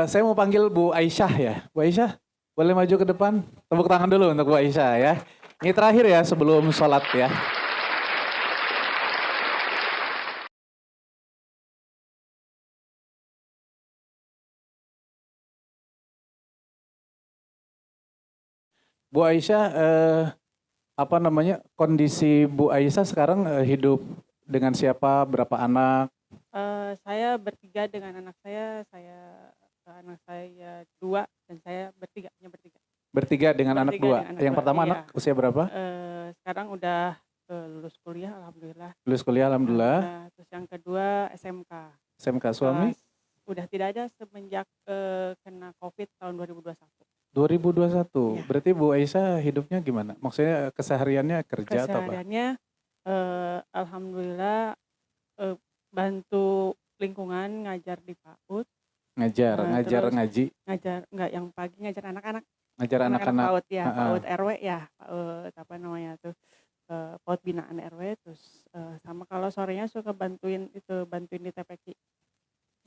Saya mau panggil Bu Aisyah ya. Bu Aisyah, boleh maju ke depan? Tepuk tangan dulu untuk Bu Aisyah ya. Ini terakhir ya sebelum sholat ya. Bu Aisyah, kondisi Bu Aisyah sekarang hidup dengan siapa, berapa anak? Saya bertiga dengan anak anak saya 2 dan saya hanya bertiga. Bertiga dengan anak Bertiga 2. dengan anak Yang 2, pertama iya. anak usia berapa? Sekarang udah, lulus kuliah alhamdulillah. Lulus kuliah alhamdulillah. Terus yang kedua SMK. SMK, suami? Udah tidak ada semenjak, kena Covid tahun 2021. 2021. Iya. Berarti Bu Aisyah hidupnya gimana? Maksudnya kesehariannya kerja atau apa? Kesehariannya, alhamdulillah, bantu lingkungan ngajar di PAUD. Ngajar Terus ngaji, ngajar enggak, yang pagi ngajar anak-anak. ngajar anak-anak. PAUD ya, Heeh. PAUD RW ya, PAUD binaan RW. Terus, sama kalau sorenya suka bantuin di TPQ.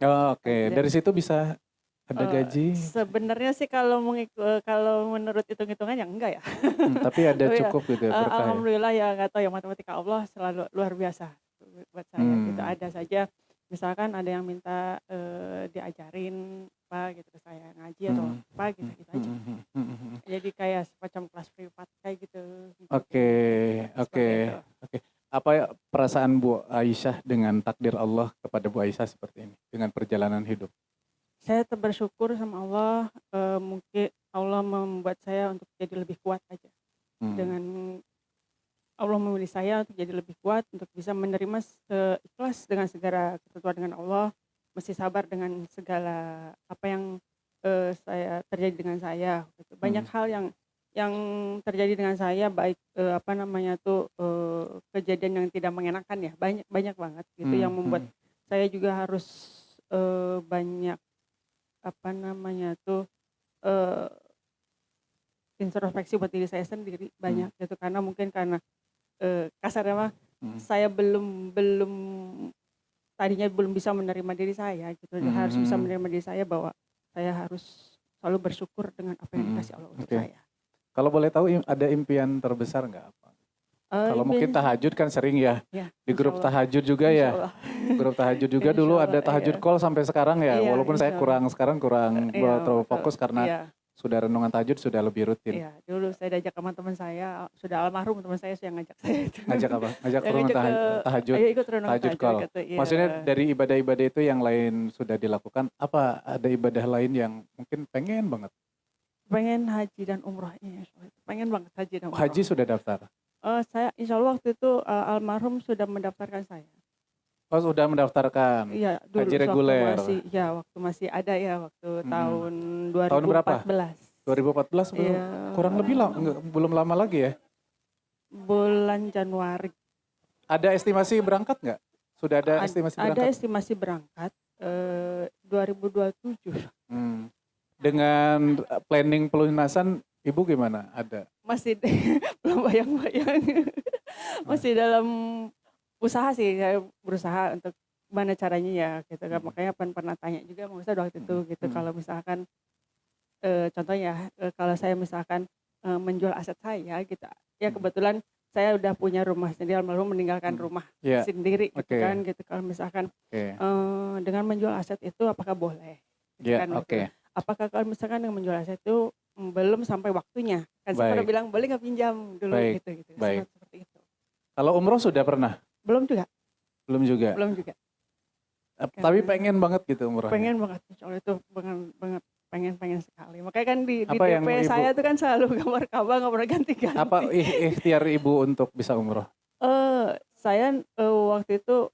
Oh, oke. Jadi, Dari situ bisa ada gaji. Sebenarnya sih kalau menurut hitung-hitungan ya enggak ya. Tapi ada Tapi ya, cukup gitu ya berkah ya. alhamdulillah ya, nggak tahu ya, matematika Allah selalu luar biasa buat saya gitu. Ada saja misalkan ada yang minta, diajarin apa gitu ke saya, ngaji atau apa gitu aja. Jadi kayak semacam kelas privat kayak gitu. Oke. Seperti itu. Apa ya perasaan Bu Aisyah dengan takdir Allah kepada Bu Aisyah seperti ini dengan perjalanan hidup? Saya bersyukur sama Allah, mungkin Allah membuat saya untuk jadi lebih kuat aja. Dengan Allah memilih saya untuk jadi lebih kuat, untuk bisa menerima ikhlas dengan segala ketentuan dengan Allah, mesti sabar dengan segala apa yang terjadi dengan saya. Gitu. Banyak hal yang terjadi dengan saya, baik kejadian yang tidak mengenakan ya, banyak banget gitu yang membuat saya juga harus banyak introspeksi buat diri saya sendiri banyak gitu, karena mungkin kasarnya mah saya belum tadinya belum bisa menerima diri saya gitu. Harus bisa menerima diri saya bahwa saya harus selalu bersyukur dengan apa yang dikasih Allah untuk saya. Kalau boleh tahu ada impian terbesar nggak apa? Kalau mungkin tahajud kan sering ya, di grup tahajud juga ya. Grup tahajud juga dulu ada tahajud call sampai sekarang ya. Iya, walaupun saya kurang terlalu fokus karena sudah renungan tahajud sudah lebih rutin. Iya, dulu saya diajak sama teman saya, sudah almarhum teman saya yang ngajak saya itu. Ngajak apa? Ngajak renungan tahajud. Ayo ikut renungan tahajud call. Gitu, iya. Maksudnya dari ibadah-ibadah itu yang lain sudah dilakukan, apa ada ibadah lain yang mungkin pengen banget? Pengen haji dan umroh ini. Pengen banget haji dan umroh. Haji sudah daftar? Saya insya Allah waktu itu almarhum sudah mendaftarkan saya. Oh, sudah mendaftarkan? Iya, dulu haji reguler? Waktu masih ada ya, waktu tahun 2014. Tahun berapa? 2014 kurang lebih belum lama lagi ya? Bulan Januari. Ada estimasi berangkat nggak? Sudah ada estimasi berangkat? Ada estimasi berangkat 2027. Dengan planning pelunasan Ibu gimana? Ada? Masih belum bayang-bayang. Masih dalam usaha sih, saya berusaha untuk mana caranya ya gitu kan. Makanya pernah tanya juga sama Ustadz waktu itu gitu, kalau misalkan contohnya kalau saya misalkan menjual aset saya gitu ya, kebetulan saya udah punya rumah sendiri, almarhum meninggalkan rumah sendiri gitu kan gitu. Kalau misalkan dengan menjual aset itu apakah boleh gitu kan gitu. Apakah kalau misalkan dengan menjual aset itu belum sampai waktunya kan, saya pernah bilang boleh nggak pinjam dulu gitu seperti itu. Kalau umroh sudah pernah? Belum juga. Tapi pengen banget gitu umroh? Pengen banget, soalnya itu pengen sekali. Makanya kan di DP saya itu kan selalu gambar Ka'bah, nggak pernah ganti-ganti. Apa ikhtiar Ibu untuk bisa umroh? Saya waktu itu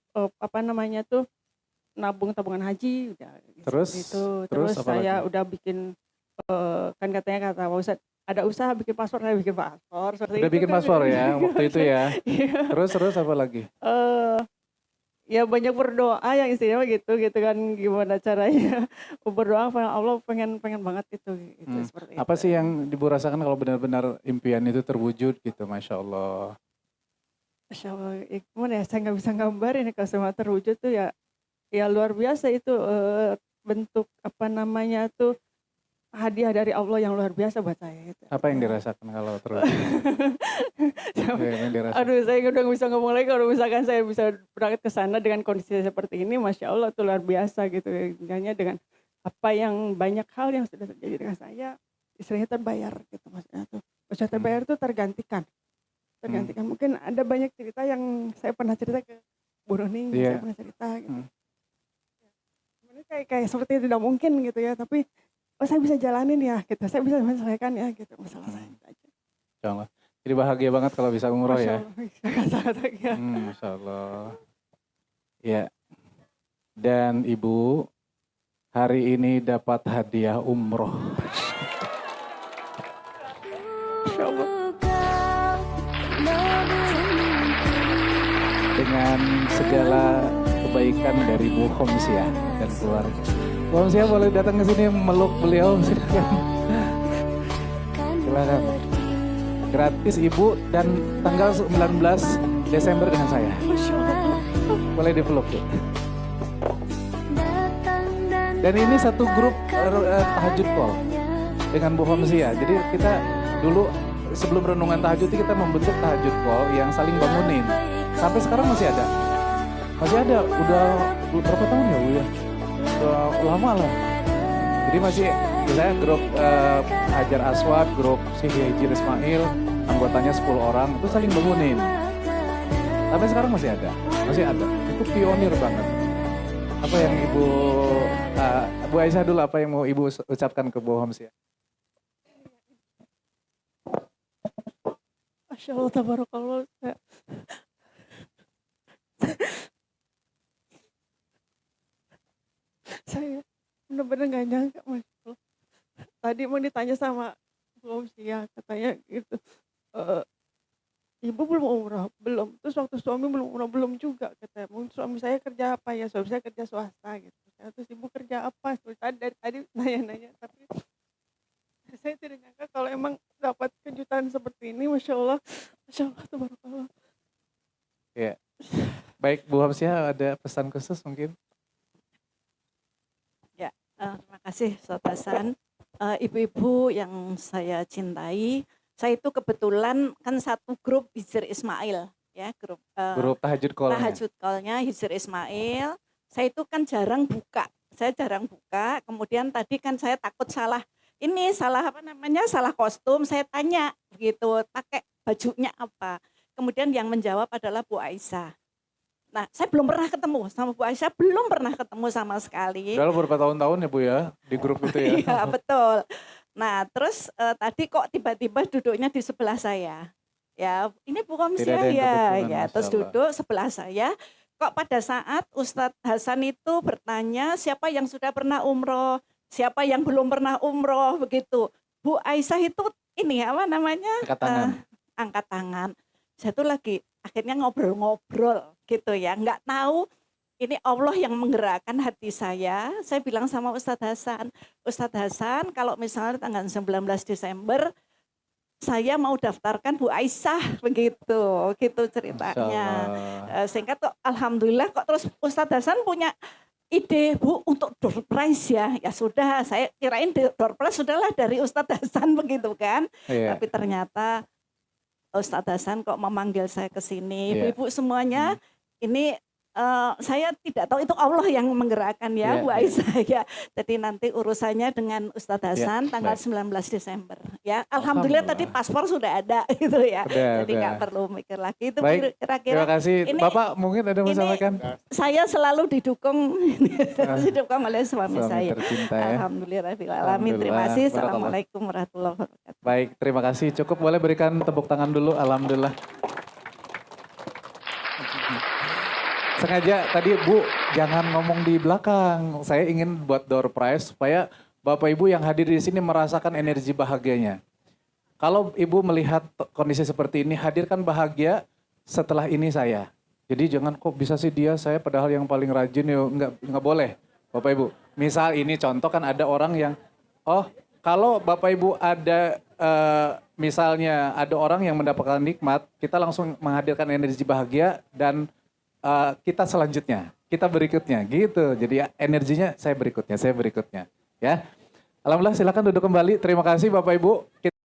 nabung tabungan haji udah. Terus saya udah bikin, kan katanya kata Pak Ustadz, ada usaha bikin paspor, saya bikin paspor. Udah bikin paspor ya waktu itu ya. Terus apa lagi? Ya banyak berdoa yang istilahnya gitu kan, gimana caranya berdoa, Allah pengen banget itu seperti itu. Apa sih yang Ibu rasakan kalau benar-benar impian itu terwujud gitu? Masya Allah. Masya Allah, gimana ya, saya nggak bisa gambarin kalau semua terwujud tuh ya luar biasa itu, bentuk apa namanya tuh hadiah dari Allah yang luar biasa buat saya gitu. Apa yang dirasakan kalau terus? Yang dirasakan. Aduh, saya udah gak bisa ngomong lagi kalau misalkan saya bisa berangkat ke sana dengan kondisi seperti ini, Masya Allah tuh luar biasa gitu. Hanya dengan apa yang banyak hal yang sudah terjadi dengan saya, istilahnya terbayar gitu maksudnya tuh. Maksudnya terbayar tuh tergantikan. Mungkin ada banyak cerita yang saya pernah cerita ke Bu Nuning, saya pernah cerita gitu. Sebenarnya kayak seperti tidak mungkin gitu ya, tapi saya bisa jalanin ya gitu, saya bisa menyelesaikan ya gitu masalah saya gitu aja. Insyaallah. Jadi bahagia banget kalau bisa umroh ya. Masya Allah. Ya. Dan Ibu hari ini dapat hadiah umroh. Masya Allah. Dengan segala kebaikan dari Bu Khomsiah dan keluarga. Bu Khomsiah boleh datang ke sini meluk beliau, silakan. Silakan. Gratis Ibu dan tanggal 19 Desember dengan saya. Boleh dipeluk tuh. Dan ini satu grup tahajud call dengan Bu Khomsiah. Jadi kita dulu sebelum renungan tahajud kita membentuk tahajud call yang saling bangunin. Sampai sekarang masih ada. Masih ada. Udah berapa tahun ya Bu ya? Udah lama lah. Jadi masih misalnya grup Hajar Aswad, grup Hijir Ismail, anggotanya 10 orang itu saling bangunin. Sampai sekarang masih ada. Masih ada. Itu pionir banget. Apa yang Ibu Bu Aisyah dulu apa yang mau Ibu ucapkan ke Bu Khomsiah? Masya Allah, tabarakallah. Saya benar-benar gak nyangka, Masya Allah. Tadi mau ditanya sama Bu Khomsiah, katanya gitu, Ibu belum umrah? Belum. Terus waktu suami belum umrah? Belum juga, katanya. Suami saya kerja apa ya? Suami saya kerja swasta gitu. Terus Ibu kerja apa? Dari tadi nanya-nanya, tapi saya tidak nyangka kalau emang dapat kejutan seperti ini, Masya Allah, tabarakallah. Ya. Baik, Bu Khomsiah ada pesan khusus mungkin? Ya, terima kasih Ustaz Hasan. Ibu-ibu yang saya cintai, saya itu kebetulan kan satu grup Hijir Ismail, ya grup tahajud call. Tahajud call-nya Hijir Ismail. Saya itu kan jarang buka, kemudian tadi kan saya takut salah. Ini salah apa namanya, salah kostum, saya tanya begitu, pakai bajunya apa. Kemudian yang menjawab adalah Bu Aisyah. Nah, saya belum pernah ketemu sama Bu Aisyah, belum pernah ketemu sama sekali. Udah beberapa tahun-tahun ya Bu ya, di grup itu ya. Iya, betul. Nah, terus tadi kok tiba-tiba duduknya di sebelah saya. Ya, ini Bu Khomsiah ya, terus duduk sebelah saya. Kok pada saat Ustadz Hasan itu bertanya siapa yang sudah pernah umroh, siapa yang belum pernah umroh begitu. Bu Aisyah itu ini apa namanya? Angkat tangan. Saya tuh lagi akhirnya ngobrol-ngobrol gitu ya. Nggak tahu ini Allah yang menggerakkan hati saya. Saya bilang sama Ustadz Hasan kalau misalnya tanggal 19 Desember saya mau daftarkan Bu Aisyah begitu, gitu ceritanya. Sehingga tuh alhamdulillah kok terus Ustadz Hasan punya ide Bu untuk door prize ya. Ya sudah, saya kirain door prize sudahlah dari Ustadz Hasan begitu kan. Tapi ternyata Ustadz Hasan kok memanggil saya ke sini. Ibu-ibu semuanya ini saya tidak tahu itu Allah yang menggerakkan ya Bu Aisyah ya. Jadi nanti urusannya dengan Ustadz Hasan tanggal 19 Desember ya. Alhamdulillah tadi paspor sudah ada gitu ya. Jadi nggak perlu mikir lagi itu. Baik, kira-kira. Terima kasih. Ini, Bapak mungkin ada mau sampaikan? Saya selalu didukung oleh suami saya. Tercinta, ya. Alhamdulillahirrahmanirrahim. Terima kasih. Assalamualaikum warahmatullahi wabarakatuh. Baik, terima kasih. Cukup boleh berikan tepuk tangan dulu. Alhamdulillah. Sengaja tadi Bu jangan ngomong di belakang. Saya ingin buat door prize supaya Bapak Ibu yang hadir di sini merasakan energi bahagianya. Kalau Ibu melihat kondisi seperti ini, hadirkan bahagia setelah ini saya. Jadi jangan kok bisa sih dia, saya padahal yang paling rajin ya, enggak boleh Bapak Ibu. Misal ini contoh kan ada orang yang, kalau Bapak Ibu ada misalnya ada orang yang mendapatkan nikmat, kita langsung menghadirkan energi bahagia dan kita selanjutnya, kita berikutnya gitu. Jadi energinya saya berikutnya ya. Alhamdulillah silakan duduk kembali. Terima kasih Bapak Ibu.